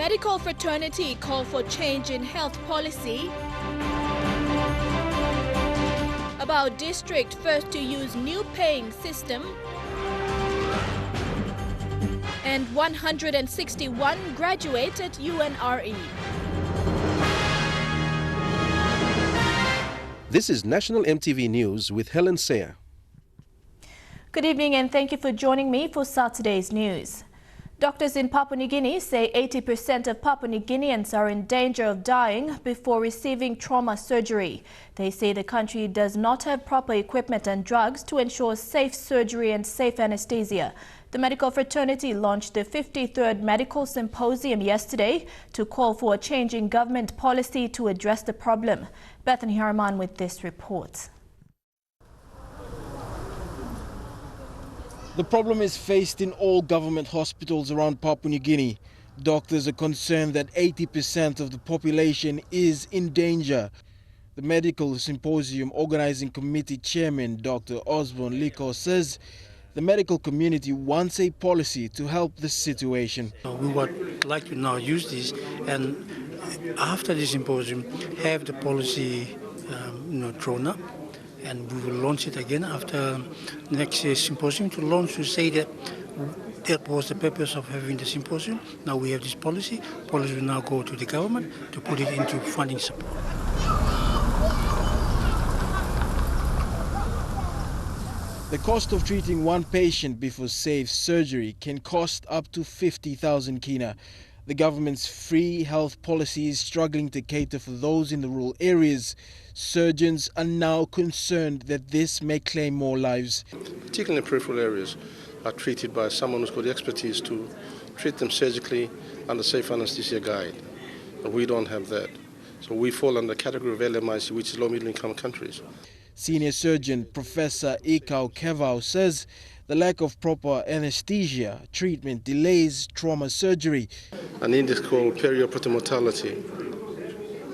Medical fraternity call for change in health policy. Abau District first to use new paying system. And 161 graduate at UNRE. This is National MTV News with Helen Sayer. Good evening and thank you for joining me for Saturday's news. Doctors in Papua New Guinea say 80% of Papua New Guineans are in danger of dying before receiving trauma surgery. They say the country does not have proper equipment and drugs to ensure safe surgery and safe anesthesia. The medical fraternity launched the 53rd Medical Symposium yesterday to call for a change in government policy to address the problem. Bethany Harman with this report. The problem is faced in all government hospitals around Papua New Guinea. Doctors are concerned that 80% of the population is in danger. The Medical Symposium Organizing Committee Chairman Dr. Osborne Liko says the medical community wants a policy to help the situation. We would like to now use this and after the symposium have the policy drawn up. And we will launch it again after next year's symposium to launch to say that that was the purpose of having the symposium. Now we have this policy. Policy will now go to the government to put it into funding support. The cost of treating one patient before safe surgery can cost up to 50,000 kina. The government's free health policy is struggling to cater for those in the rural areas. Surgeons are now concerned that this may claim more lives. Particularly in peripheral areas are treated by someone who's got the expertise to treat them surgically under safe anesthesia guide. But we don't have that. So we fall under the category of LMIC, which is low middle income countries. Senior surgeon Professor Ikau Kevau says the lack of proper anesthesia treatment delays trauma surgery. An index called perioperative mortality,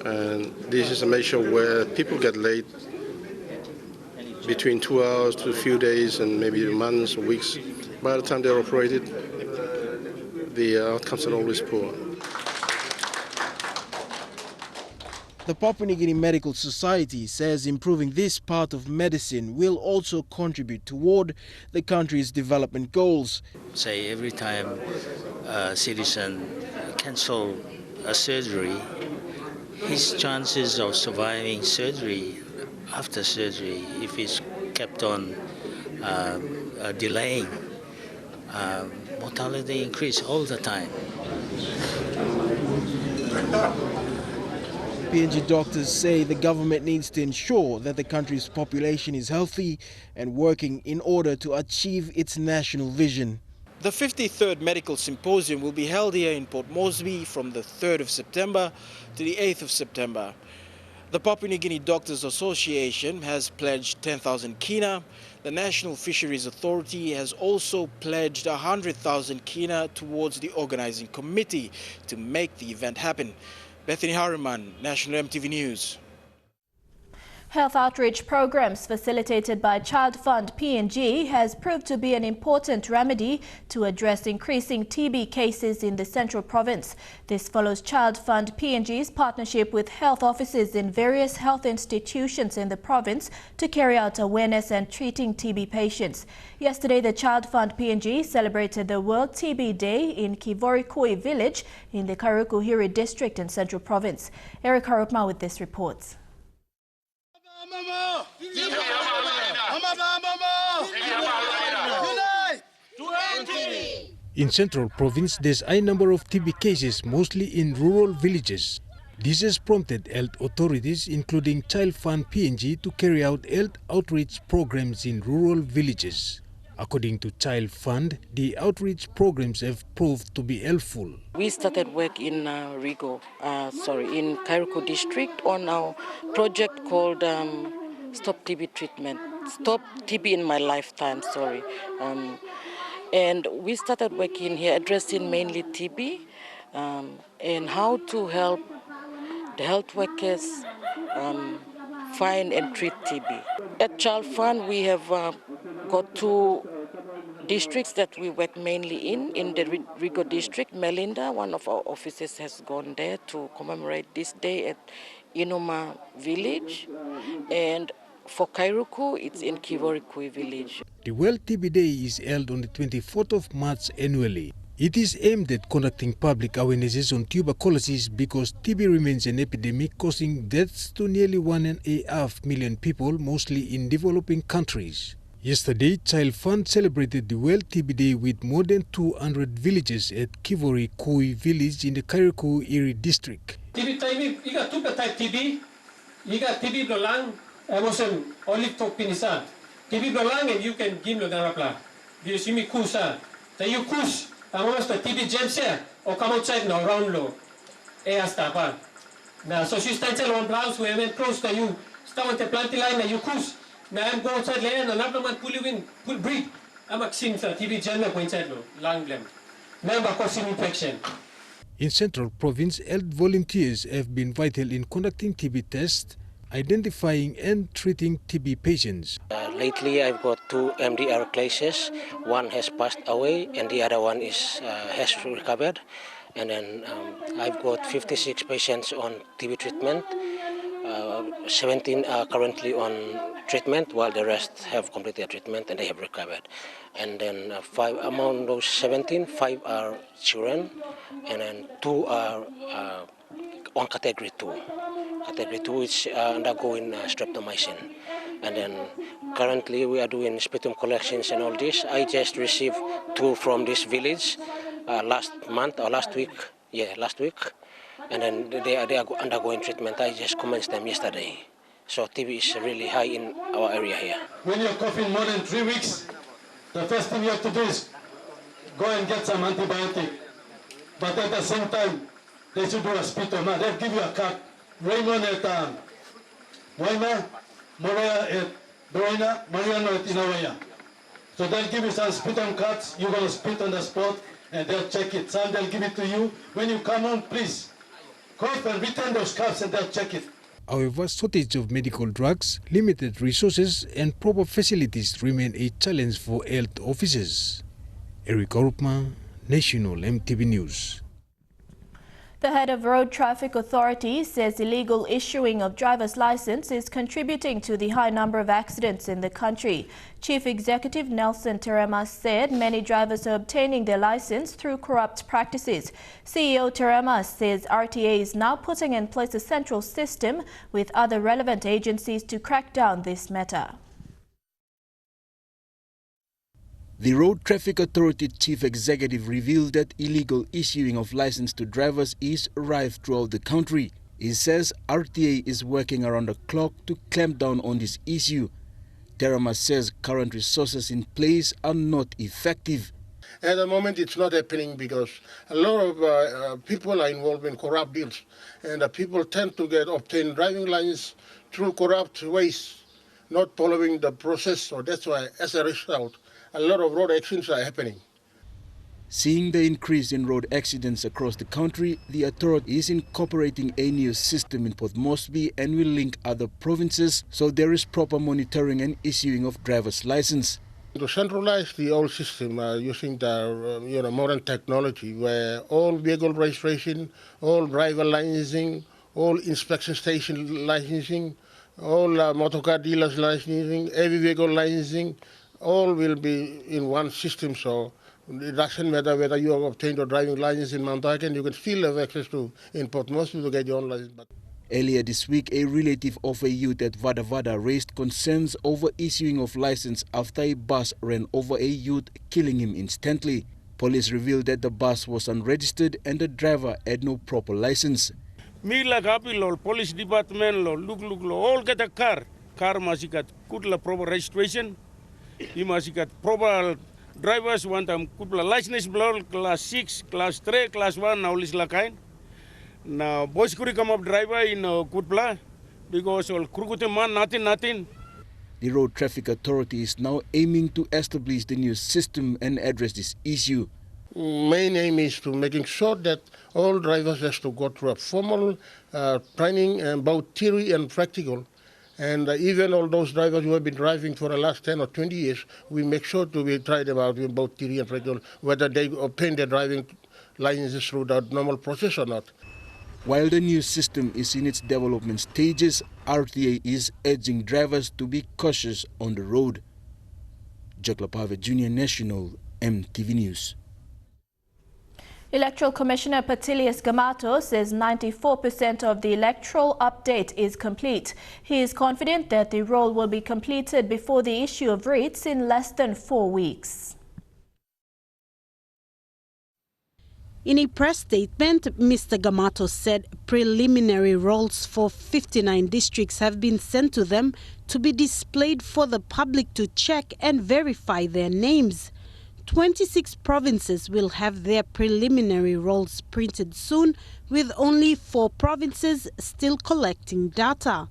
and this is a measure where people get late between 2 hours to a few days and maybe months or weeks. By the time they're operated, the outcomes are always poor. The Papua New Guinea Medical Society says improving this part of medicine will also contribute toward the country's development goals. Say every time a citizen cancels a surgery, his chances of surviving surgery after surgery, if he's kept on delaying, mortality increase all the time. PNG doctors say the government needs to ensure that the country's population is healthy and working in order to achieve its national vision. The 53rd Medical Symposium will be held here in Port Moresby from the 3rd of September to the 8th of September. The Papua New Guinea Doctors Association has pledged 10,000 kina. The National Fisheries Authority has also pledged 100,000 kina towards the organizing committee to make the event happen. Bethany Harriman, National MTV News. Health outreach programs facilitated by Child Fund PNG has proved to be an important remedy to address increasing TB cases in the Central Province. This follows Child Fund PNG's partnership with health officers in various health institutions in the province to carry out awareness and treating TB patients. Yesterday, the Child Fund PNG celebrated the World TB Day in Kivorikoi village in the Karukuhiri district in Central Province. Eric Harupma with this report. In Central Province, there's a high number of TB cases, mostly in rural villages. This has prompted health authorities, including Child Fund PNG, to carry out health outreach programs in rural villages. According to Child Fund, the outreach programs have proved to be helpful. We started work in in Karuku District on our project called Stop TB Treatment. Stop TB in My Lifetime, and we started working here addressing mainly TB and how to help the health workers find and treat TB. At Child Fund, we have got two districts that we work mainly in the Rigo district, Melinda, one of our officers has gone there to commemorate this day at Inoma village. And for Kairuku, it's in Kivorikui village. The World TB Day is held on the 24th of March annually. It is aimed at conducting public awarenesses on tuberculosis because TB remains an epidemic causing deaths to nearly 1.5 million people, mostly in developing countries. Yesterday, Child Fund celebrated the World TB Day with more than 200 villages at Kivorikui village in the Kairuku ERE district. TB, you got two type TB, you got TB blolang, emotion, olive top pinisa. TB blolang and you can give no darapla. You see me kusa. So you kus, I want to TB gems here, or come outside now, round low. Hasta pa. Now, so she's standing on blouse, we went close to you, start with the planting line, and you kus. Now I'm going outside land, and I'm not pull you in, pull breathe. I'm a sim, TB gem, go inside low, long blem. Now I'm causing infection. In Central Province, health volunteers have been vital in conducting TB tests, identifying and treating TB patients. Lately, I've got 2 MDR cases. One has passed away, and the other one has recovered. And then I've got 56 patients on TB treatment. 17 are currently on treatment, while the rest have completed treatment and they have recovered. And then 5 among those 17, 5 are children, and then 2 are on category 2. Category 2 is undergoing streptomycin. And then currently we are doing sputum collections and all this. I just received 2 from this village last month or last week. Yeah, last week. And then they are undergoing treatment. I just commenced them yesterday. So TB is really high in our area here. When you're coughing more than 3 weeks, the first thing you have to do is go and get some antibiotic. But at the same time, they should do a sputum. They'll give you a cut. Raymond at Waima, Morea at Broina, Mariano at Inawaya. So they'll give you some sputum cuts. You're going to spit on the spot and they'll check it. Some they'll give it to you. When you come home, please cough and return those cups and they'll check it. However, shortage of medical drugs, limited resources and proper facilities remain a challenge for health officers. Eric Orupma, National MTV News. The head of Road Traffic Authority says illegal issuing of driver's license is contributing to the high number of accidents in the country. Chief Executive Nelson Terema said many drivers are obtaining their license through corrupt practices. CEO Terema says RTA is now putting in place a central system with other relevant agencies to crack down this matter. The Road Traffic Authority Chief Executive revealed that illegal issuing of license to drivers is rife throughout the country. He says RTA is working around the clock to clamp down on this issue. Terema says current resources in place are not effective. At the moment, it's not happening because a lot of people are involved in corrupt deals, and people tend to obtain driving license through corrupt ways, not following the process. So that's why, as a result, a lot of road accidents are happening. Seeing the increase in road accidents across the country, the authority is incorporating a new system in Port Moresby and will link other provinces so there is proper monitoring and issuing of driver's license. To centralize the old system using the modern technology, where all vehicle registration, all driver licensing, all inspection station licensing, all motorcar dealers licensing, every vehicle licensing, all will be in one system, so it doesn't matter whether you have obtained your driving license in Mount Arkan, you can still have access to in Port Moresby to get your own license. Earlier this week, a relative of a youth at Vada Vada raised concerns over issuing of license after a bus ran over a youth, killing him instantly. Police revealed that the bus was unregistered and the driver had no proper license. Me like happy law, police department law, look, all get a car. Car must get good proper registration. You must get proper drivers, want them good license, class 6, class 3, class 1, now is la kind. Now, boys could come up driver in good plan because all crooked man, nothing. The Road Traffic Authority is now aiming to establish the new system and address this issue. Main aim is to making sure that all drivers have to go through a formal training, both theory and practical, And even all those drivers who have been driving for the last 10 or 20 years, we make sure to try them out with both theory and practical, whether they obtain their driving licenses through the normal process or not. While the new system is in its development stages, RTA is urging drivers to be cautious on the road. Jaklapave Junior National, MTV News. Electoral Commissioner Patilius Gamato says 94% of the electoral update is complete. He is confident that the role will be completed before the issue of writs in less than 4 weeks. In a press statement, Mr. Gamato said preliminary rolls for 59 districts have been sent to them to be displayed for the public to check and verify their names. 26 provinces will have their preliminary rolls printed soon, with only 4 provinces still collecting data.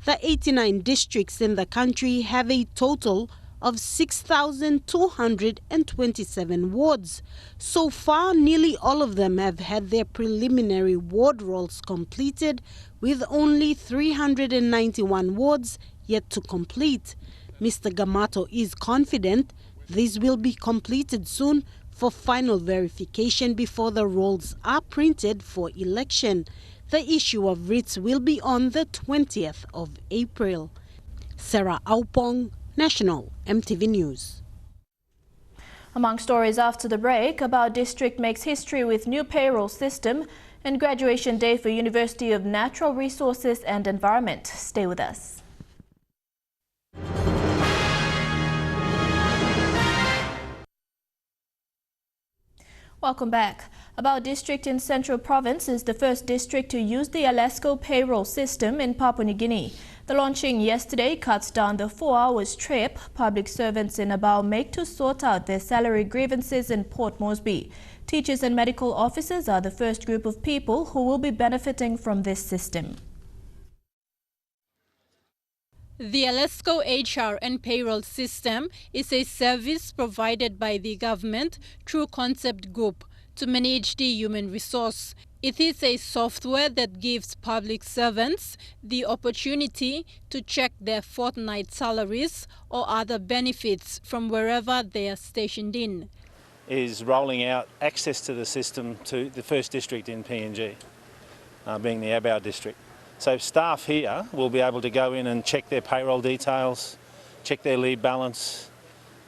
The 89 districts in the country have a total of 6,227 wards. So far, nearly all of them have had their preliminary ward rolls completed, with only 391 wards yet to complete. Mr. Gamato is confident these will be completed soon for final verification before the rolls are printed for election. The issue of writs will be on the 20th of April. Sarah Aupong, National MTV News. Among stories after the break, Abau District makes history with new payroll system and graduation day for University of Natural Resources and Environment. Stay with us. Welcome back. Abau District in Central Province is the first district to use the ALESCO payroll system in Papua New Guinea. The launching yesterday cuts down the 4 hours trip public servants in Abau make to sort out their salary grievances in Port Moresby. Teachers and medical officers are the first group of people who will be benefiting from this system. The ALESCO HR and payroll system is a service provided by the government through Concept Group to manage the human resource. It is a software that gives public servants the opportunity to check their fortnight salaries or other benefits from wherever they are stationed in. Is rolling out access to the system to the first district in PNG, being the Abau District. So staff here will be able to go in and check their payroll details, check their leave balance.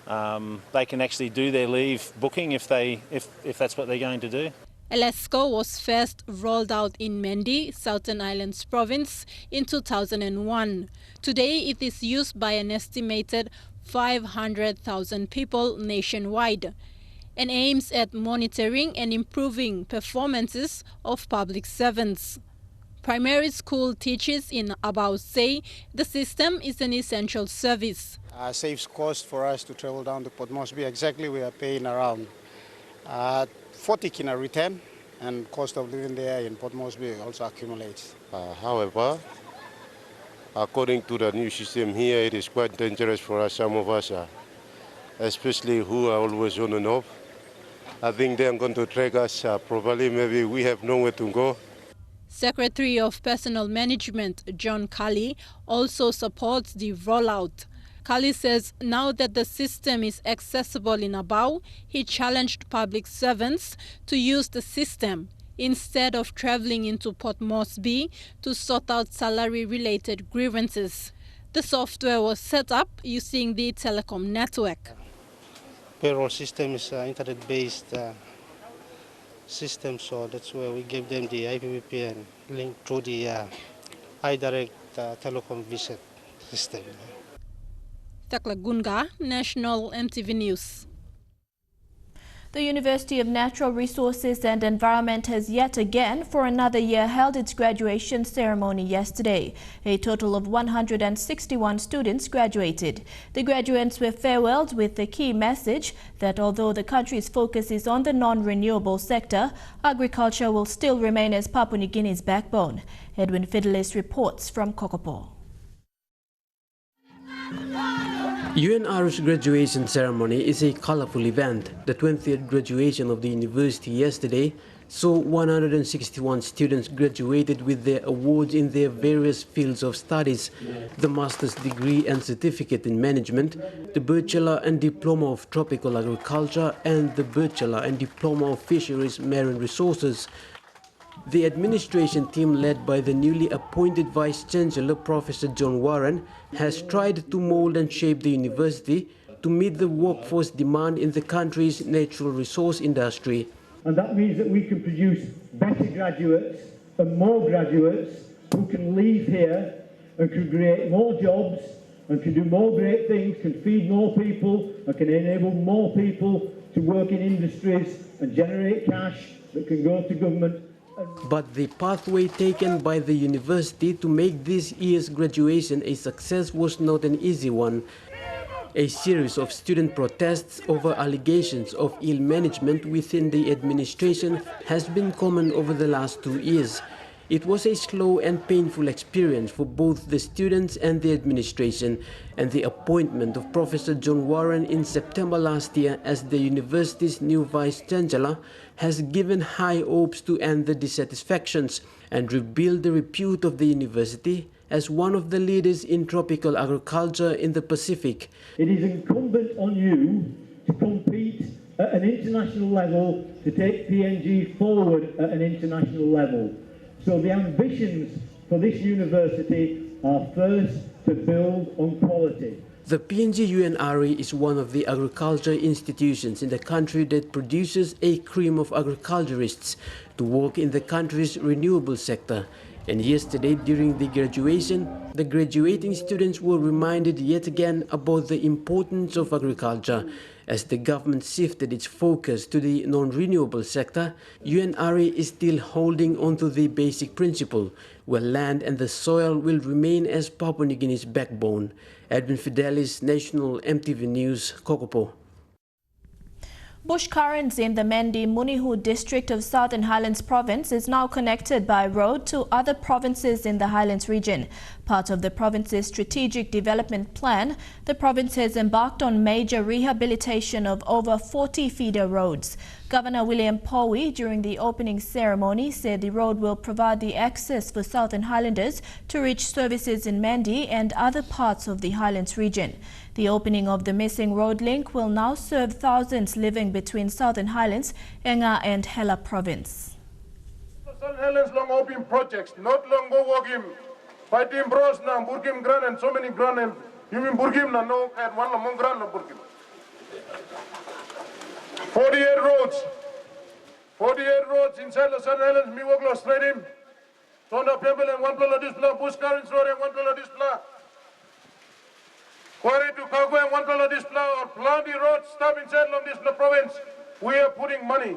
They can actually do their leave booking if that's what they're going to do. ALESCO was first rolled out in Mendi, Southern Islands Province, in 2001. Today it is used by an estimated 500,000 people nationwide and aims at monitoring and improving performances of public servants. Primary school teachers in Abau say the system is an essential service. Saves cost for us to travel down to Port Moresby. Exactly, we are paying around 40 kina return, and cost of living there in Port Moresby also accumulates. However, according to the new system here, it is quite dangerous for us, some of us, especially who are always on and off. I think they are going to track us properly. Maybe we have nowhere to go. Secretary of Personnel Management John Cully also supports the rollout. Cully says now that the system is accessible in Abau, he challenged public servants to use the system instead of travelling into Port Moresby to sort out salary-related grievances. The software was set up using the telecom network. Payroll system is internet-based system, so that's where we gave them the IPVPN link through the iDirect telecom visit system. Takla Gunga, National MTV News. The University of Natural Resources and Environment has yet again for another year held its graduation ceremony yesterday. A total of 161 students graduated. The graduates were farewelled with the key message that although the country's focus is on the non-renewable sector, agriculture will still remain as Papua New Guinea's backbone. Edwin Fidelis reports from Kokopo. UNRE's graduation ceremony is a colorful event. The 20th graduation of the university yesterday saw 161 students graduated with their awards in their various fields of studies: the master's degree and certificate in management, the bachelor and diploma of tropical agriculture, and the bachelor and diploma of fisheries marine resources. The administration team, led by the newly appointed Vice-Chancellor Professor John Warren, has tried to mold and shape the university to meet the workforce demand in the country's natural resource industry. And that means that we can produce better graduates and more graduates who can leave here and can create more jobs and can do more great things, can feed more people and can enable more people to work in industries and generate cash that can go to government. But the pathway taken by the university to make this year's graduation a success was not an easy one. A series of student protests over allegations of ill management within the administration has been common over the last 2 years. It was a slow and painful experience for both the students and the administration, and the appointment of Professor John Warren in September last year as the university's new Vice-Chancellor has given high hopes to end the dissatisfactions and rebuild the repute of the university as one of the leaders in tropical agriculture in the Pacific. It is incumbent on you to compete at an international level, to take PNG forward at an international level. So the ambitions for this university are first to build on quality. The PNG UNRE is one of the agriculture institutions in the country that produces a cream of agriculturists to work in the country's renewable sector. And yesterday, during the graduation, the graduating students were reminded yet again about the importance of agriculture. As the government shifted its focus to the non-renewable sector, UNRE is still holding on to the basic principle, where land and the soil will remain as Papua New Guinea's backbone. Edwin Fidelis, National EMTV News, Kokopo. Bush currents in the Mendi Munihu district of Southern Highlands province is now connected by road to other provinces in the Highlands region. Part of the province's strategic development plan, the province has embarked on major rehabilitation of over 40 feeder roads. Governor William Powie, during the opening ceremony, said the road will provide the access for Southern Highlanders to reach services in Mendi and other parts of the Highlands region. The opening of the missing road link will now serve thousands living between Southern Highlands, Enga and Hela province. Southern Highlands long open projects, not long go walking. By team bros now, Burkim Gran and so many Gran and you mean Burkim na no at one among Gran Burkim. 48 roads inside the Southern Highlands, Miwaglo Stadium, Tonda Pebble and one pillar display, Bush Currents Road and one pillar display. Quarry to Kago and one pillar display, or Plandy Road, stop inside of this province. We are putting money.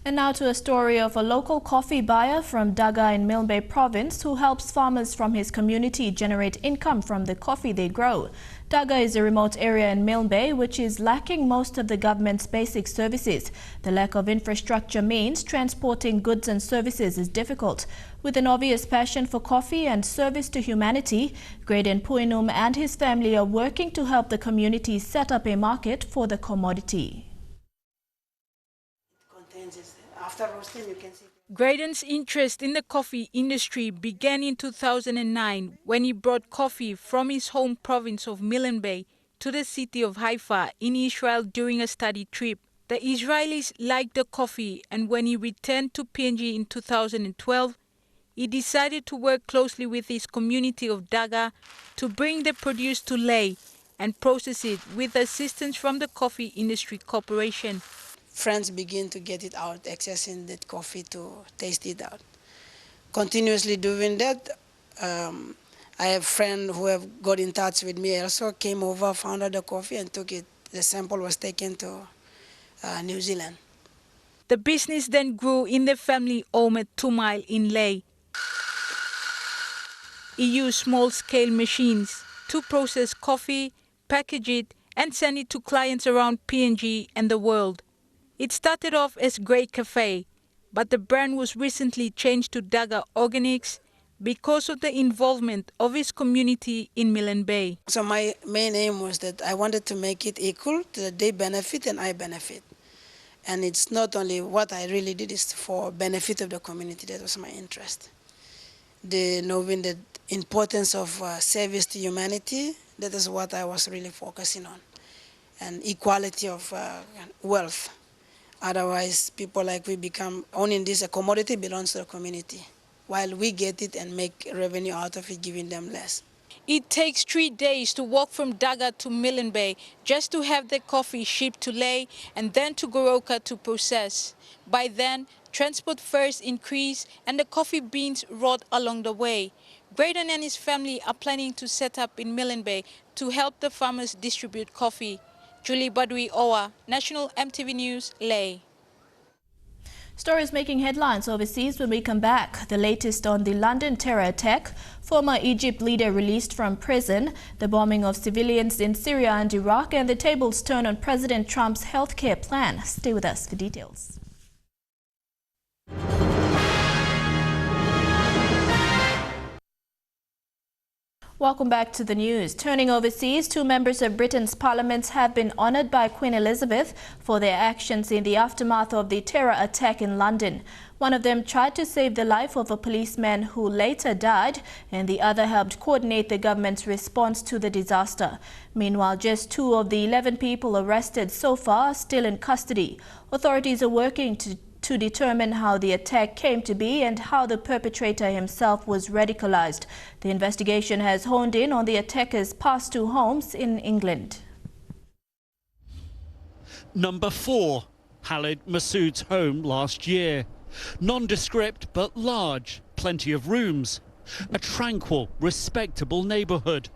And now to a story of a local coffee buyer from Daga in Milne Bay province who helps farmers from his community generate income from the coffee they grow. Daga is a remote area in Milne Bay which is lacking most of the government's basic services. The lack of infrastructure means transporting goods and services is difficult. With an obvious passion for coffee and service to humanity, Graydon Puinum and his family are working to help the community set up a market for the commodity. After roasting, you can see. Graydon's interest in the coffee industry began in 2009 when he brought coffee from his home province of Milne Bay to the city of Haifa in Israel during a study trip. The Israelis liked the coffee, and when he returned to PNG in 2012, he decided to work closely with his community of Daga to bring the produce to Leh and process it with assistance from the Coffee Industry Corporation. Friends begin to get it out, accessing that coffee to taste it out. Continuously doing that, I have friends who have got in touch with me also, came over, found out the coffee and took it. The sample was taken to New Zealand. The business then grew in the family home at 2 Mile in Leh. He used small-scale machines to process coffee, package it and send it to clients around PNG and the world. It started off as Grey Cafe, but the brand was recently changed to Daga Organics because of the involvement of his community in Milne Bay. So my main aim was that I wanted to make it equal, that they benefit and I benefit. And it's not only what I really did, is for benefit of the community. That was my interest. The knowing the importance of service to humanity, that is what I was really focusing on. And equality of wealth. Otherwise, people like we become, owning this, a commodity belongs to the community, while we get it and make revenue out of it, giving them less. It takes 3 days to walk from Daga to Milne Bay just to have the coffee shipped to Ley and then to Goroka to process. By then, transport fares increase and the coffee beans rot along the way. Braden and his family are planning to set up in Milne Bay to help the farmers distribute coffee. Julie Badwi Owa, National MTV News, Ley. Stories making headlines overseas when we come back. The latest on the London terror attack, former Egypt leader released from prison, the bombing of civilians in Syria and Iraq, and the tables turn on President Trump's healthcare plan. Stay with us for details. Welcome back to the news. Turning overseas, 2 members of Britain's parliament have been honoured by Queen Elizabeth for their actions in the aftermath of the terror attack in London. One of them tried to save the life of a policeman who later died, and the other helped coordinate the government's response to the disaster. Meanwhile, just 2 of the 11 people arrested so far are still in custody. Authorities are working to determine how the attack came to be and how the perpetrator himself was radicalized. The investigation has honed in on the attacker's past 2 homes in England. Number 4, Khalid Masood's home last year. Nondescript but large, plenty of rooms. A tranquil, respectable neighbourhood.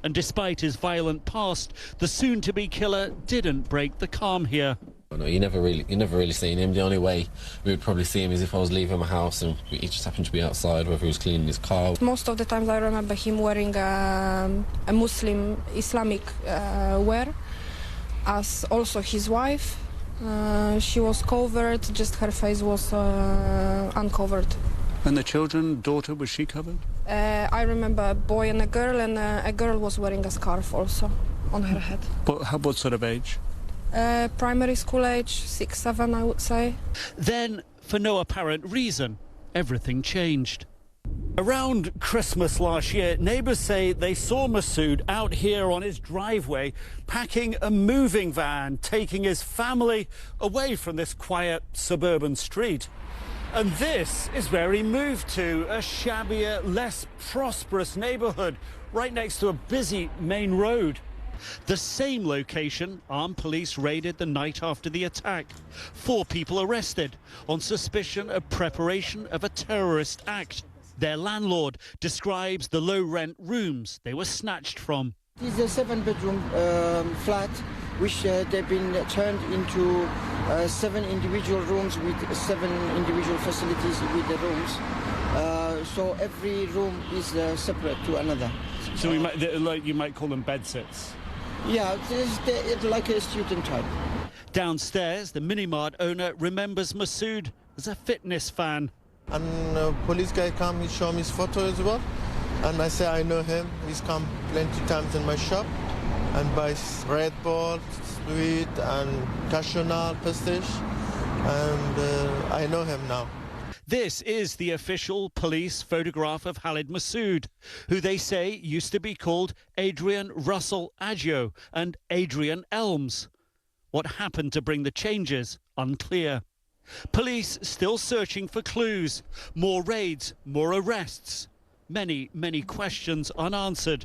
And despite his violent past, the soon-to-be killer didn't break the calm here. No, you never really seen him. The only way we would probably see him is if I was leaving my house and he just happened to be outside, whether he was cleaning his car. Most of the times I remember him wearing a Muslim Islamic wear, as also his wife. She was covered, just her face was uncovered. And the children, daughter, was she covered? I remember a boy and a girl was wearing a scarf also on her head. What sort of age? Primary school age, 6, 7, I would say. Then, for no apparent reason, everything changed. Around Christmas last year, neighbours say they saw Masood out here on his driveway packing a moving van, taking his family away from this quiet suburban street. And this is where he moved to, a shabbier, less prosperous neighbourhood right next to a busy main road. The same location armed police raided the night after the attack. 4 people arrested on suspicion of preparation of a terrorist act. Their landlord describes the low-rent rooms they were snatched from. This is a 7-bedroom flat, which they've been turned into 7 individual rooms with 7 individual facilities with the rooms. So every room is separate to another. So you might call them bedsits? Yeah, it's like a student type. Downstairs, the mini-mart owner remembers Masood as a fitness fan. And police guy come, he show me his photo as well. And I say I know him. He's come plenty times in my shop and buys Red Bull, sweet and cashew nut, pastiche. And I know him now. This is the official police photograph of Khalid Masood, who they say used to be called Adrian Russell Aggio and Adrian Elms. What happened to bring the changes? Unclear. Police still searching for clues. More raids, more arrests. Many questions unanswered.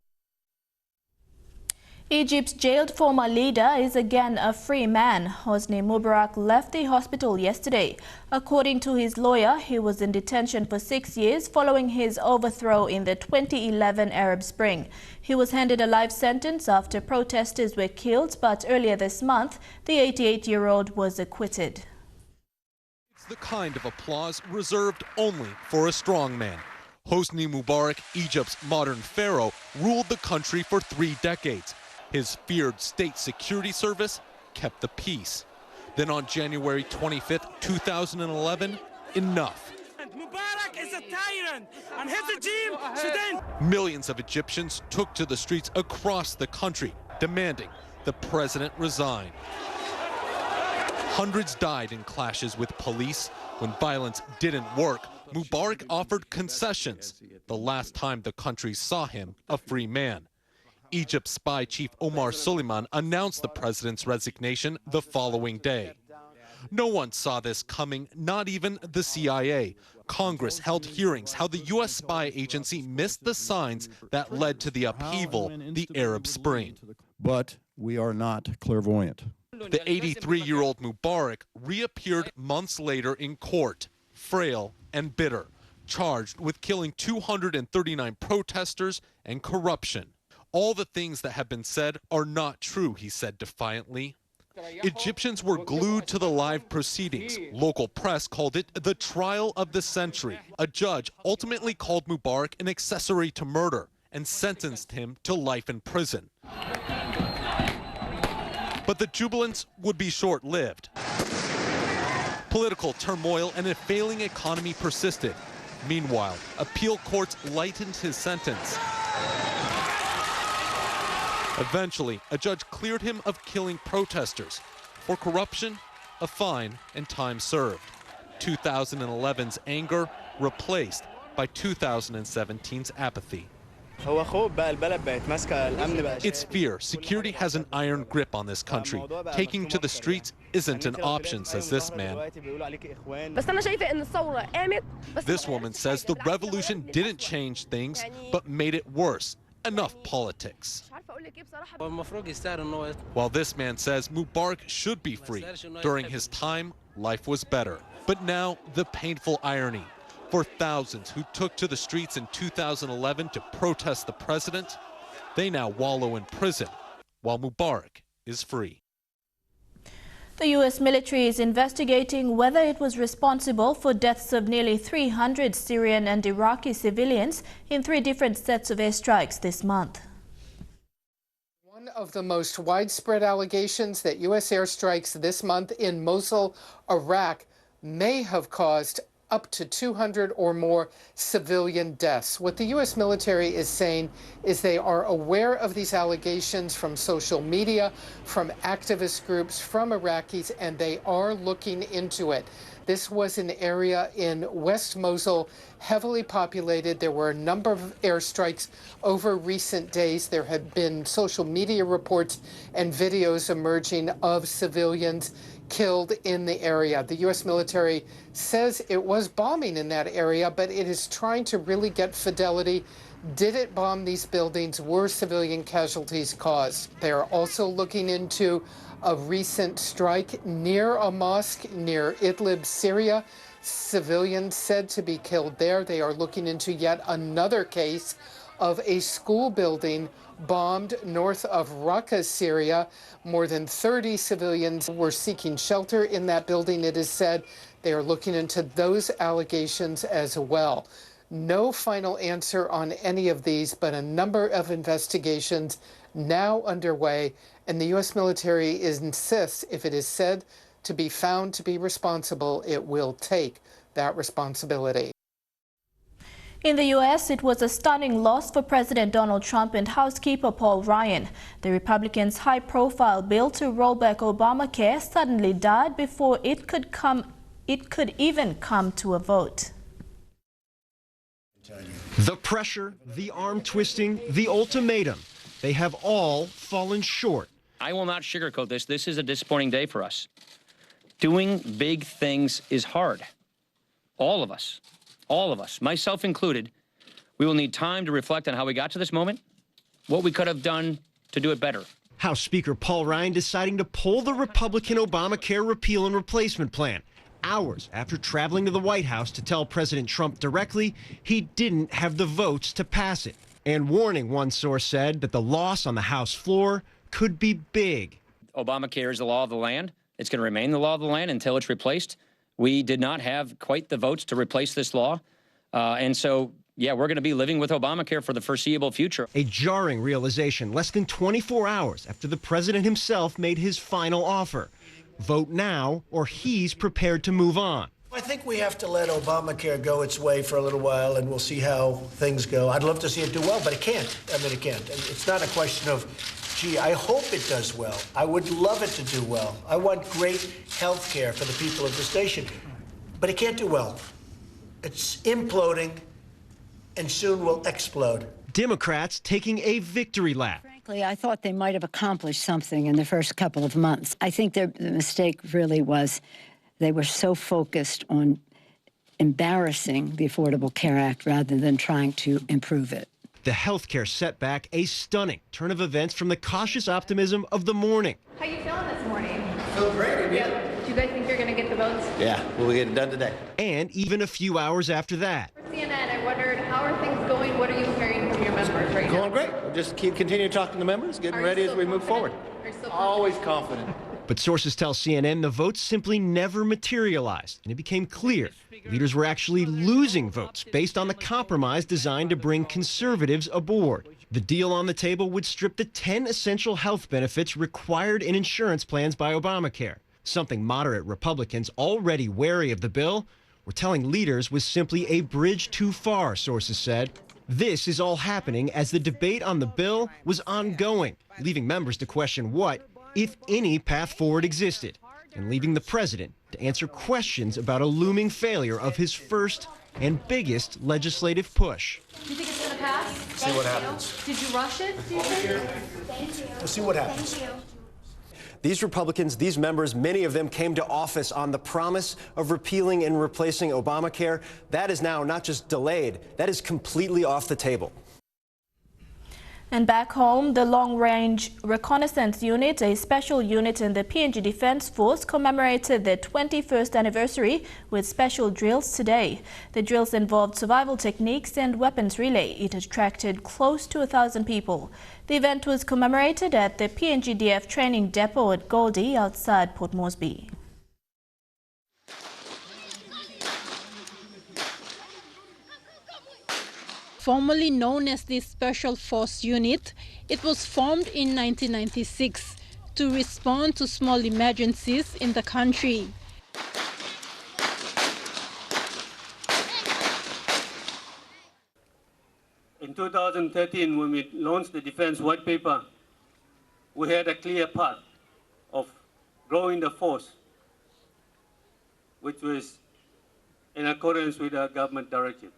Egypt's jailed former leader is again a free man. Hosni Mubarak left the hospital yesterday. According to his lawyer, he was in detention for 6 years following his overthrow in the 2011 Arab Spring. He was handed a life sentence after protesters were killed, but earlier this month, the 88-year-old was acquitted. It's the kind of applause reserved only for a strong man. Hosni Mubarak, Egypt's modern pharaoh, ruled the country for 3 decades. His feared state security service kept the peace. Then on January 25th, 2011, enough. And Mubarak is is a tyrant, and his regime should end. Millions of Egyptians took to the streets across the country, demanding the president resign. Hundreds died in clashes with police. When violence didn't work, Mubarak offered concessions, the last time the country saw him a free man. Egypt's spy chief Omar Suleiman announced the president's resignation the following day. No one saw this coming, not even the CIA. Congress held hearings how the U.S. spy agency missed the signs that led to the upheaval, the Arab Spring. But we are not clairvoyant. The 83-year-old Mubarak reappeared months later in court, frail and bitter, charged with killing 239 protesters and corruption. All the things that have been said are not true, he said defiantly. Egyptians were glued to the live proceedings. Local press called it the trial of the century. A judge ultimately called Mubarak an accessory to murder and sentenced him to life in prison. But the jubilance would be short-lived. Political turmoil and a failing economy persisted. Meanwhile, appeal courts lightened his sentence. Eventually, a judge cleared him of killing protesters. For corruption, a fine and time served. 2011's anger replaced by 2017's apathy. It's fear. Security has an iron grip on this country. Taking to the streets isn't an option, says this man. This woman says the revolution didn't change things, but made it worse. Enough politics. While this man says Mubarak should be free. During his time, life was better. But now, the painful irony. For thousands who took to the streets in 2011 to protest the president, they now wallow in prison, while Mubarak is free. The U.S. military is investigating whether it was responsible for deaths of nearly 300 Syrian and Iraqi civilians in 3 different sets of airstrikes this month. One of the most widespread allegations that U.S. airstrikes this month in Mosul, Iraq, may have caused up to 200 or more civilian deaths. What the U.S. military is saying is they are aware of these allegations from social media, from activist groups, from Iraqis, and they are looking into it. This was an area in West Mosul, heavily populated. There were a number of airstrikes over recent days. There have been social media reports and videos emerging of civilians killed in the area. The U.S. military says it was bombing in that area, but it is trying to really get fidelity. Did it bomb these buildings? Were civilian casualties caused? They are also looking into a recent strike near a mosque near Idlib, Syria. Civilians said to be killed there. They are looking into yet another case of a school building bombed north of Raqqa, Syria. More than 30 civilians were seeking shelter in that building, it is said. They are looking into those allegations as well. No final answer on any of these, but a number of investigations now underway, and the U.S. military insists if it is said to be found to be responsible, it will take that responsibility. In the U.S., it was a stunning loss for President Donald Trump and House Speaker Paul Ryan. The Republicans' high-profile bill to roll back Obamacare suddenly died before it could even come to a vote. The pressure, the arm twisting, the ultimatum, they have all fallen short. I will not sugarcoat this. This is a disappointing day for us. Doing big things is hard. All of us, myself included, we will need time to reflect on how we got to this moment, what we could have done to do it better. House Speaker Paul Ryan deciding to pull the Republican Obamacare repeal and replacement plan, hours after traveling to the White House to tell President Trump directly he didn't have the votes to pass it. And warning, one source said, that the loss on the House floor could be big. Obamacare is the law of the land. It's going to remain the law of the land until it's replaced. We did not have quite the votes to replace this law. And so, yeah, we're going to be living with Obamacare for the foreseeable future. A jarring realization less than 24 hours after the president himself made his final offer. Vote now or he's prepared to move on. I think we have to let Obamacare go its way for a little while, and we'll see how things go. I'd love to see it do well, but it can't. I mean, it can't. It's not a question of, gee, I hope it does well. I would love it to do well. I want great health care for the people of this nation, but it can't do well. It's imploding, and soon will explode. Democrats taking a victory lap. Frankly, I thought they might have accomplished something in the first couple of months. I think the mistake really was they were so focused on embarrassing the Affordable Care Act rather than trying to improve it. The healthcare setback, a stunning turn of events from the cautious optimism of the morning. How you feeling this morning? Feel great. Yeah. Do you guys think you're going to get the votes? Yeah, we'll get it done today. And even a few hours after that. For CNN, I wondered, how are things going? What are you hearing from your members right now? Going great. We'll just continue talking to the members, getting ready as we move forward. Always confident. But sources tell CNN the votes simply never materialized, and it became clear leaders were actually losing votes based on the compromise designed to bring conservatives aboard. The deal on the table would strip the 10 essential health benefits required in insurance plans by Obamacare, something moderate Republicans, already wary of the bill, were telling leaders was simply a bridge too far, sources said. This is all happening as the debate on the bill was ongoing, leaving members to question what, if any, path forward existed, and leaving the president to answer questions about a looming failure of his first and biggest legislative push. Do you think it's going to pass? See what happens. Did you rush it, do you think? Thank you. We'll see what happens. Thank you. These Republicans, these members, many of them came to office on the promise of repealing and replacing Obamacare. That is now not just delayed, that is completely off the table. And back home, the Long Range Reconnaissance Unit, a special unit in the PNG Defence Force, commemorated their 21st anniversary with special drills today. The drills involved survival techniques and weapons relay. It attracted close to 1,000 people. The event was commemorated at the PNGDF training depot at Goldie outside Port Moresby. Formerly known as the Special Force Unit, it was formed in 1996 to respond to small emergencies in the country. In 2013, when we launched the Defense White Paper, we had a clear path of growing the force, which was in accordance with our government directive.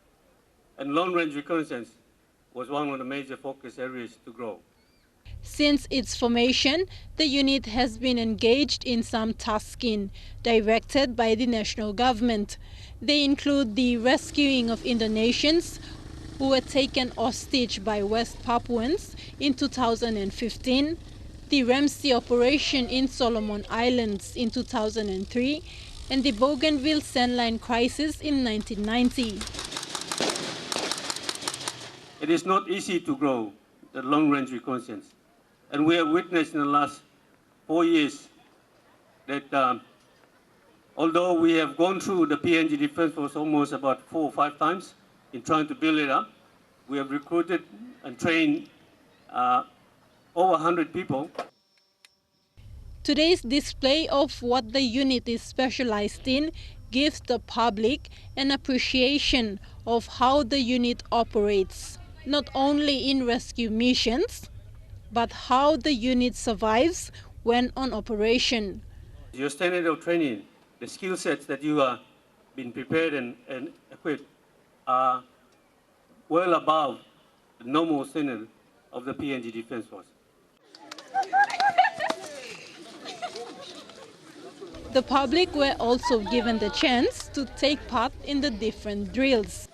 And long-range reconnaissance was one of the major focus areas to grow. Since its formation, the unit has been engaged in some tasking directed by the national government. They include the rescuing of Indonesians who were taken hostage by West Papuans in 2015, the Ramsey operation in Solomon Islands in 2003, and the Bougainville Sandline crisis in 1990. It is not easy to grow the long-range reconnaissance. And we have witnessed in the last 4 years that although we have gone through the PNG Defense Force almost about 4 or 5 times in trying to build it up, we have recruited and trained over 100 people. Today's display of what the unit is specialized in gives the public an appreciation of how the unit operates, not only in rescue missions, but how the unit survives when on operation. Your standard of training, the skill sets that you are being prepared and equipped are well above the normal standard of the PNG Defense Force. The public were also given the chance to take part in the different drills.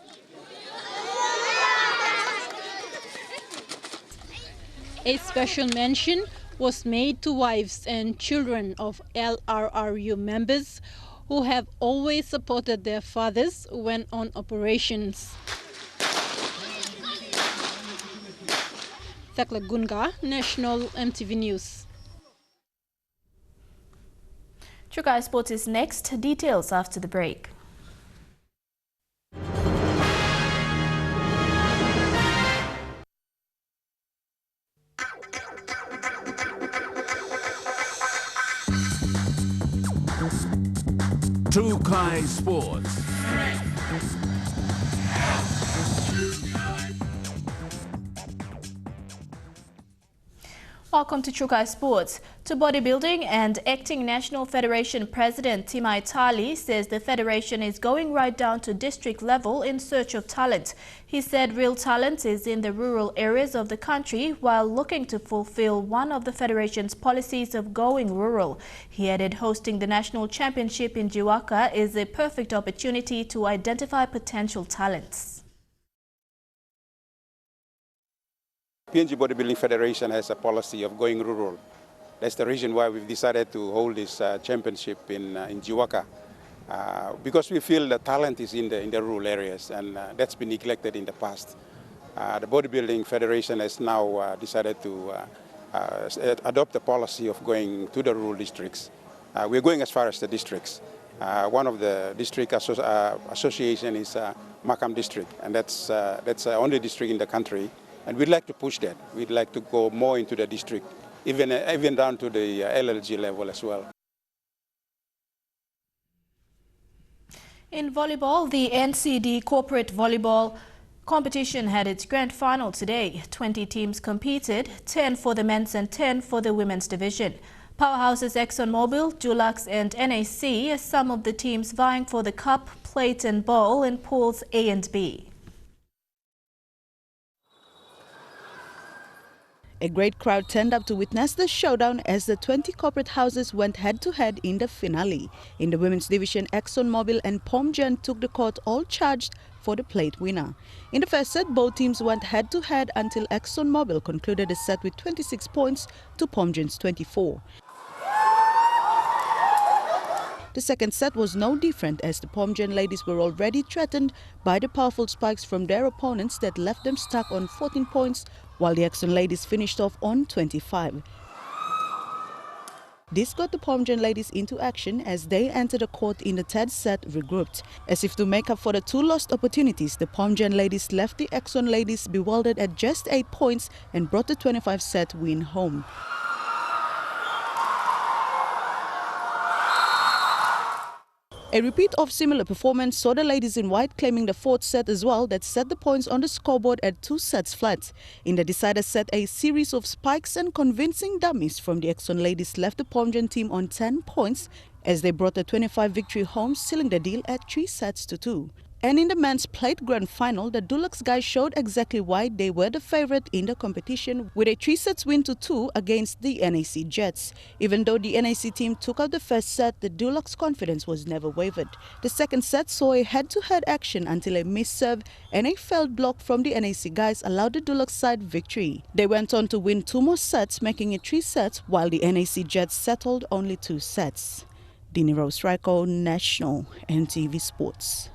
A special mention was made to wives and children of LRRU members who have always supported their fathers when on operations. Thakla Gunga, National EMTV News. Chukai Sports is next. Details after the break. True Kai Sports. Welcome to Trukai Sports. To bodybuilding and acting National Federation President Timai Tali says the federation is going right down to district level in search of talent. He said real talent is in the rural areas of the country while looking to fulfill one of the federation's policies of going rural. He added hosting the national championship in Jiwaka is a perfect opportunity to identify potential talents. PNG Bodybuilding Federation has a policy of going rural. That's the reason why we've decided to hold this championship in Jiwaka, because we feel the talent is in the rural areas, and that's been neglected in the past. The Bodybuilding Federation has now decided to adopt a policy of going to the rural districts. We're going as far as the districts. One of the district association is Makam District, and that's the only district in the country. And we'd like to push that. We'd like to go more into the district, even down to the LLG level as well. In volleyball, the NCD Corporate Volleyball competition had its grand final today. 20 teams competed, 10 for the men's and 10 for the women's division. Powerhouses ExxonMobil, Dulux and NAC are some of the teams vying for the cup, plate and bowl in pools A and B. A great crowd turned up to witness the showdown as the 20 corporate houses went head-to-head in the finale. In the women's division, ExxonMobil and POMGEN took the court all charged for the plate winner. In the first set, both teams went head-to-head until ExxonMobil concluded the set with 26 points to POMGEN's 24. The second set was no different as the POMGEN ladies were already threatened by the powerful spikes from their opponents that left them stuck on 14 points, while the Exxon ladies finished off on 25. This got the POMGEN ladies into action as they entered the court in the third set regrouped. As if to make up for the two lost opportunities, the POMGEN ladies left the Exxon ladies bewildered at just 8 points and brought the 25-set win home. A repeat of similar performance saw the ladies in white claiming the fourth set as well that set the points on the scoreboard at 2 sets flat. In the decider set, a series of spikes and convincing dummies from the Exxon ladies left the POMGEN team on 10 points as they brought the 25 victory home, sealing the deal at 3 sets to 2. And in the men's plate grand final, the Dulux guys showed exactly why they were the favorite in the competition with a 3-set win to 2 against the NAC Jets. Even though the NAC team took out the first set, the Dulux confidence was never wavered. The second set saw a head-to-head action until a missed serve and a failed block from the NAC guys allowed the Dulux side victory. They went on to win 2 more sets, making it 3 sets, while the NAC Jets settled only 2 sets. Dini Rose Raiko, National EMTV Sports.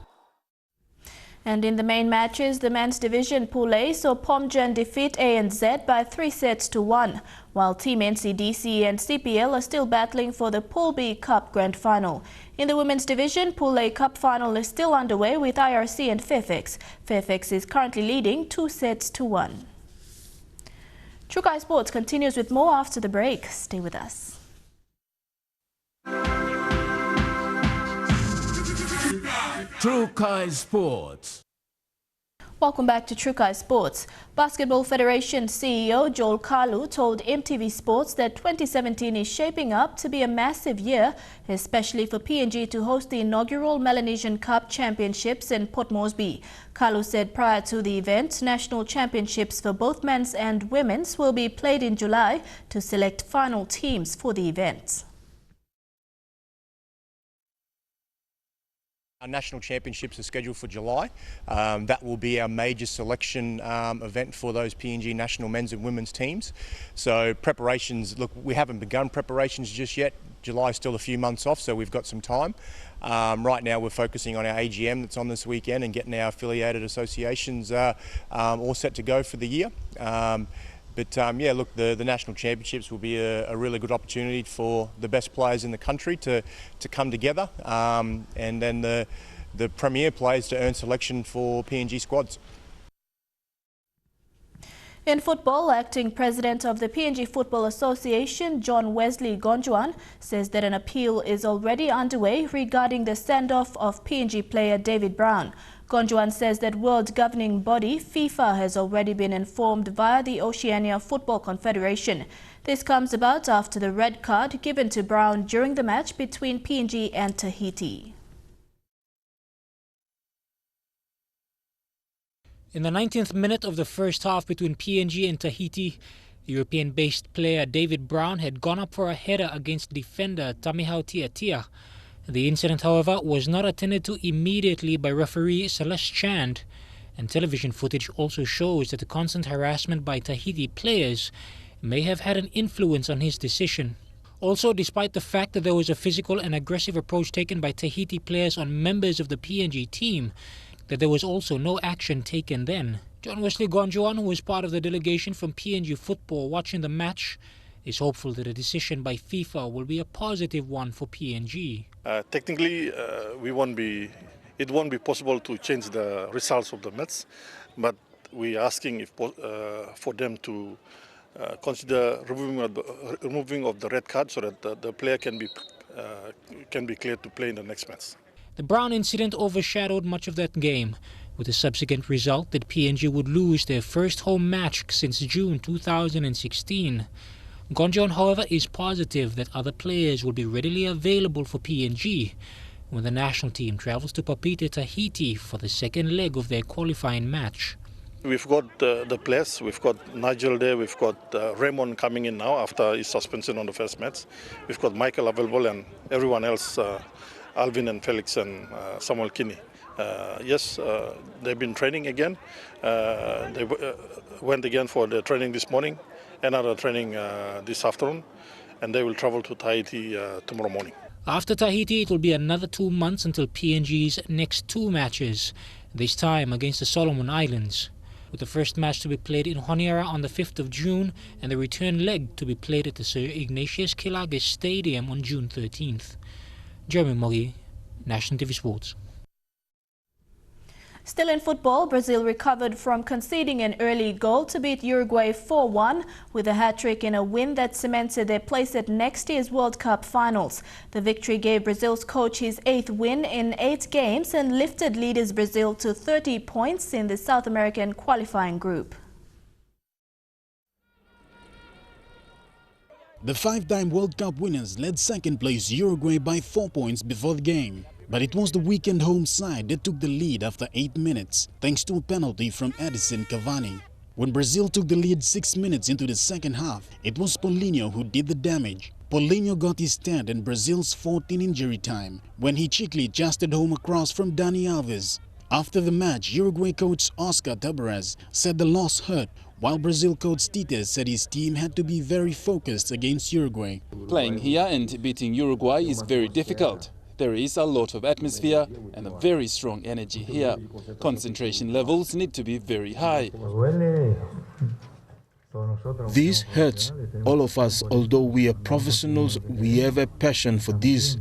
And in the main matches, the men's division Pool A saw POMGEN defeat ANZ by 3 sets to 1, while Team NCDC and CPL are still battling for the Pool B Cup Grand Final. In the women's division, Pool A Cup Final is still underway with IRC and Fairfax. Fairfax is currently leading 2 sets to 1. Trukai Sports continues with more after the break. Stay with us. Trukai Sports. Welcome back to Trukai Sports. Basketball Federation CEO Joel Kalu told MTV Sports that 2017 is shaping up to be a massive year, especially for PNG to host the inaugural Melanesian Cup Championships in Port Moresby. Kalu said prior to the event, national championships for both men's and women's will be played in July to select final teams for the event. Our national championships are scheduled for July. That will be our major selection event for those PNG national men's and women's teams. So preparations, look, we haven't begun preparations just yet. July is still a few months off, so we've got some time. Right now we're focusing on our AGM that's on this weekend and getting our affiliated associations all set to go for the year. Yeah, look, the national championships will be a really good opportunity for the best players in the country to come together, and then the premier players to earn selection for PNG squads. In football, acting president of the PNG Football Association, John Wesley Gonjuan, says that an appeal is already underway regarding the send-off of PNG player David Brown. Gonjuan says that world governing body FIFA has already been informed via the Oceania Football Confederation. This comes about after the red card given to Brown during the match between PNG and Tahiti. In the 19th minute of the first half between PNG and Tahiti, European-based player David Brown had gone up for a header against defender Tamihau Tiatia. The incident, however, was not attended to immediately by referee Celeste Chand, and television footage also shows that the constant harassment by Tahiti players may have had an influence on his decision. Also, despite the fact that there was a physical and aggressive approach taken by Tahiti players on members of the PNG team, that there was also no action taken then. John Wesley Gonjuan, who was part of the delegation from PNG football watching the match, is hopeful that a decision by FIFA will be a positive one for PNG. Technically, it won't be possible to change the results of the match, but we're asking for them to consider removing of the red card so that the player can be cleared to play in the next match. The Brown incident overshadowed much of that game, with the subsequent result that PNG would lose their first home match since June 2016. Gonjuan, however, is positive that other players will be readily available for PNG when the national team travels to Papeete, Tahiti for the second leg of their qualifying match. We've got the players, we've got Nigel there, we've got Raymond coming in now after his suspension on the first match. We've got Michael available and everyone else, Alvin and Felix and Samuel Kinney. Yes, they've been training again. They went again for the training this morning, another training this afternoon, and they will travel to Tahiti tomorrow morning. After Tahiti, it will be another 2 months until PNG's next two matches, this time against the Solomon Islands, with the first match to be played in Honiara on the 5th of June and the return leg to be played at the Sir Ignatius Kilage Stadium on June 13th. Jeremy Mogi, National TV Sports. Still in football, Brazil recovered from conceding an early goal to beat Uruguay 4-1 with a hat-trick in a win that cemented their place at next year's World Cup finals. The victory gave Brazil's coach his 8th win in 8 games and lifted leaders Brazil to 30 points in the South American qualifying group. The 5-time World Cup winners led second-place Uruguay by 4 points before the game. But it was the weekend home side that took the lead after 8 minutes, thanks to a penalty from Edison Cavani. When Brazil took the lead 6 minutes into the second half, it was Paulinho who did the damage. Paulinho got his 10th and Brazil's 4th in injury time, when he cheekily justed home across from Dani Alves. After the match, Uruguay coach Oscar Tabarez said the loss hurt, while Brazil coach Tite said his team had to be very focused against Uruguay. Playing here and beating Uruguay is very difficult. There is a lot of atmosphere and a very strong energy here. Concentration levels need to be very high. This hurts all of us. Although we are professionals, we have a passion for this.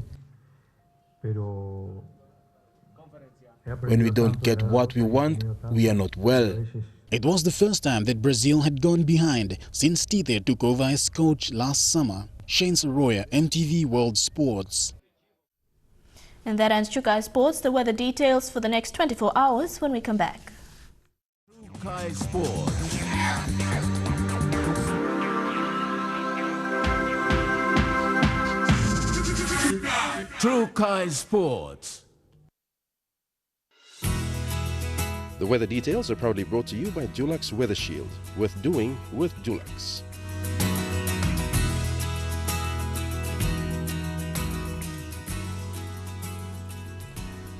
When we don't get what we want, we are not well. It was the first time that Brazil had gone behind since Tite took over as coach last summer. Shane Soroya, MTV World Sports. And that ends Chukai Sports. The weather details for the next 24 hours when we come back. Chukai Sports. Chukai Sports. The weather details are proudly brought to you by Dulux Weather Shield. Worth doing with Dulux.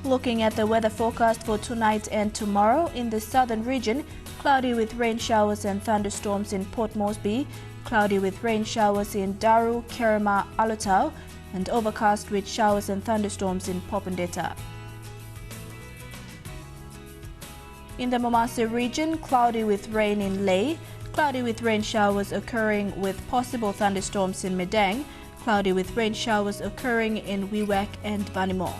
Looking at the weather forecast for tonight and tomorrow, in the southern region, cloudy with rain showers and thunderstorms in Port Moresby, cloudy with rain showers in Daru, Kerema, Alotau, and overcast with showers and thunderstorms in Popondetta. In the Momase region, cloudy with rain in Lae, cloudy with rain showers occurring with possible thunderstorms in Medang, cloudy with rain showers occurring in Wewak and Vanimo.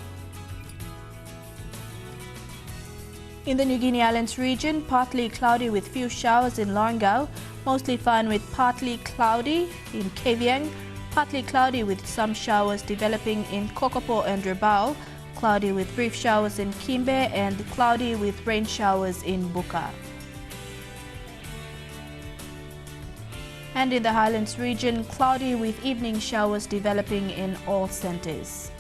In the New Guinea Islands region, partly cloudy with few showers in Longau, mostly fine with partly cloudy in Kavieng, partly cloudy with some showers developing in Kokopo and Abau, cloudy with brief showers in Kimbe, and cloudy with rain showers in Buka. And in the Highlands region, cloudy with evening showers developing in all centres.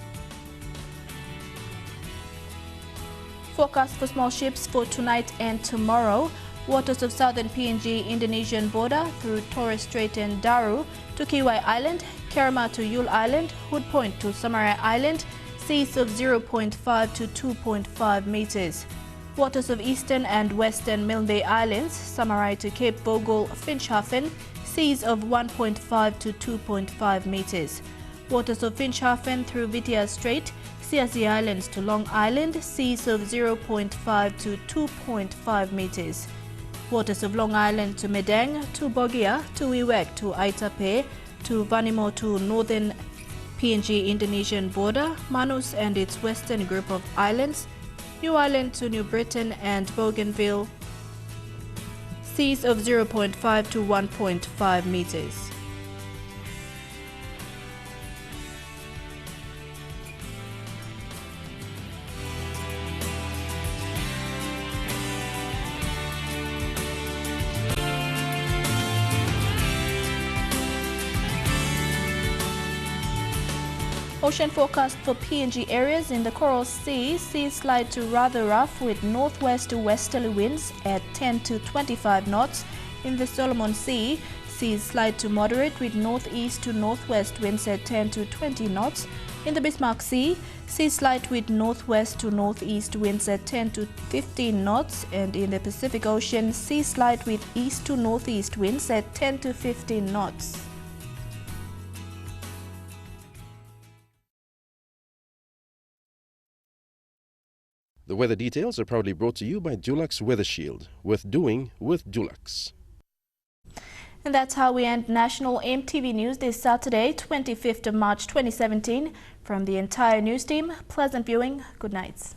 Forecast for small ships for tonight and tomorrow. Waters of southern PNG Indonesian border through Torres Strait and Daru to Kiwai Island, Kerama to Yule Island, Hood Point to Samarai Island, seas of 0.5 to 2.5 meters. Waters of eastern and western Milne Bay Islands, Samarai to Cape Vogel, Finschhafen, seas of 1.5 to 2.5 meters. Waters of Finschhafen through Vitia Strait, Siasi Islands to Long Island, seas of 0.5 to 2.5 meters. Waters of Long Island to Medang, to Bogia, to Iwek, to Aitape, to Vanimo to northern PNG Indonesian border, Manus and its western group of islands, New Ireland to New Britain and Bougainville, seas of 0.5 to 1.5 meters. Ocean forecast for PNG areas in the Coral Sea. Seas slide to rather rough with northwest to westerly winds at 10 to 25 knots. In the Solomon Sea, seas slide to moderate with northeast to northwest winds at 10 to 20 knots. In the Bismarck Sea, seas slide with northwest to northeast winds at 10 to 15 knots. And in the Pacific Ocean, seas slide with east to northeast winds at 10 to 15 knots. The weather details are proudly brought to you by Dulux Weather Shield. Worth doing with Dulux. And that's how we end National EMTV News this Saturday, 25th of March 2017. From the entire news team, pleasant viewing. Good night.